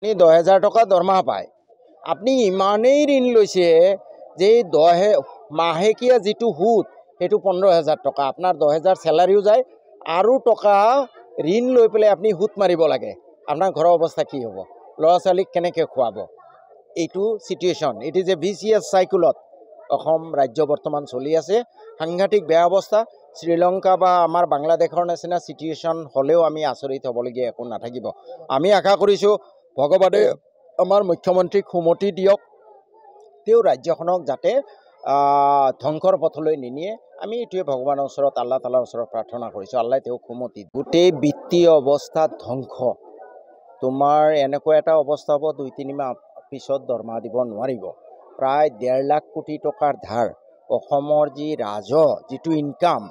আপনি 10,000 টকা দৰমহা পায়, আপনি ইমানেই ঋণ লৈছে যে মাহেকীয়া যিটো সুদ সেইটো 15,000 টকা, আপোনাৰ 10,000 চেলাৰিও যায় আৰু টকা ঋণ লৈ পেলাই আপুনি সুদ মাৰিব লাগে। আপোনাৰ ঘৰৰ অৱস্থা কি হ'ব? ল'ৰা ছোৱালীক কেনেকৈ খুৱাব? এইটো situation, it is a vicious চাইকুলত অসম ৰাজ্য বৰ্তমান চলি আছে। সাংঘাতিক বেয়া অৱস্থা। শ্ৰীলংকা বা আমাৰ বাংলাদেশৰ নিচিনা চিটুৱেশ্যন হ'লেও আমি আচৰিত হ'বলগীয়া একো নাথাকিব। আমি আশা কৰিছোঁ ভগৱানে আমাৰ মুখ্যমন্ত্ৰীক সুমতি দিয়ক, তেওঁ ৰাজ্যখনক যাতে ধ্বংসৰ পথলৈ নিনিয়ে। আমি এইটোৱে ভগৱানৰ ওচৰত, আল্লাহ তালাৰ ওচৰত প্ৰাৰ্থনা কৰিছোঁ, আল্লাহ তেওঁক সুমতি। গোটেই বিত্তীয় অৱস্থা ধ্বংস। তোমাৰ এনেকুৱা এটা অৱস্থা হ'ব 2-3 মাহ পিছত দৰমহা দিব নোৱাৰিব। প্ৰায় 1.5 লাখ কোটি টকাৰ ধাৰ। অসমৰ যি ৰাজহ, যিটো ইনকাম,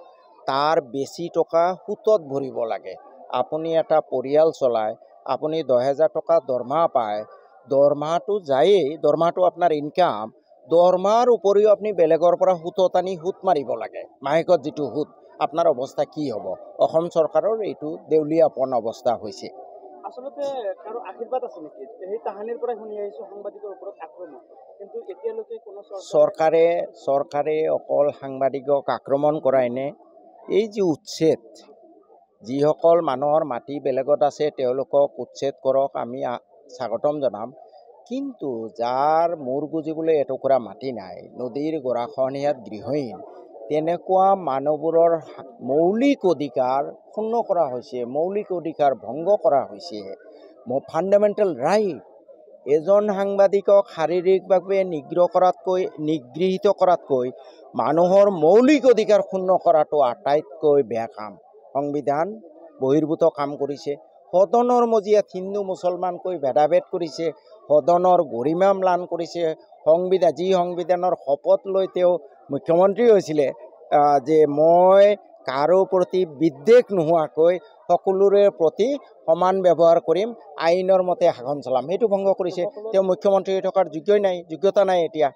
তাৰ বেছি টকা সুতত ভৰিব লাগে। আপুনি এটা পৰিয়াল চলায়, আপুনি 10,000 টকা দৰমহা পায়, দৰমহাটো যায়েই, দৰমহাটো আপোনাৰ ইনকাম, দৰমহাৰ উপৰিও আপুনি বেলেগৰ পৰা সুতত আনি সুত মাৰিব লাগে। মাহেকত যিটো সুত, আপোনাৰ অৱস্থা কি হ'ব? অসম চৰকাৰৰ এইটো দেউলীয়াপন অৱস্থা হৈছে। আচলতে কাৰো আশীৰ্বাদ আছে নেকি? সেই তাহানিৰ পৰাই শুনি আহিছোঁ সাংবাদিকৰ ওপৰত আক্ৰমণ, কিন্তু এতিয়ালৈকে কোনো চৰকাৰে অকল সাংবাদিকক আক্ৰমণ কৰাই নে, এই যি উচ্ছেদ, যিসকল মানুহৰ মাটি বেলেগত আছে তেওঁলোকক উচ্ছেদ কৰক, আমি স্বাগতম জনাম। কিন্তু যাৰ মূৰ গুজিবলৈ এটুকুৰা মাটি নাই, নদীৰ গৰাখহনীয়াত গৃহহীন, তেনেকুৱা মানুহবোৰৰ মৌলিক অধিকাৰ ক্ষুণ্ণ কৰা হৈছে, মৌলিক অধিকাৰ ভংগ কৰা হৈছে। Fundamental right. এজন সাংবাদিকক শাৰীৰিকভাৱে নিগৃহীত কৰাতকৈ মানুহৰ মৌলিক অধিকাৰ ক্ষুণ্ণ কৰাটো আটাইতকৈ বেয়া কাম। সংবিধান বহিৰ্ভূত কাম কৰিছে। সদনৰ মজিয়াত হিন্দু মুছলমানকৈ ভেদাভেদ কৰিছে, সদনৰ গৰিমা ম্লান কৰিছে। যি সংবিধানৰ শপত লৈ তেওঁ মুখ্যমন্ত্ৰী হৈছিলে, যে মই কাৰো প্ৰতি বিদ্বেষ নোহোৱাকৈ সকলোৰে প্ৰতি সমান ব্যৱহাৰ কৰিম, আইনৰ মতে শাসন চলাম, সেইটো ভংগ কৰিছে। তেওঁ মুখ্যমন্ত্ৰী হৈ থকাৰ যোগ্যতা নাই এতিয়া।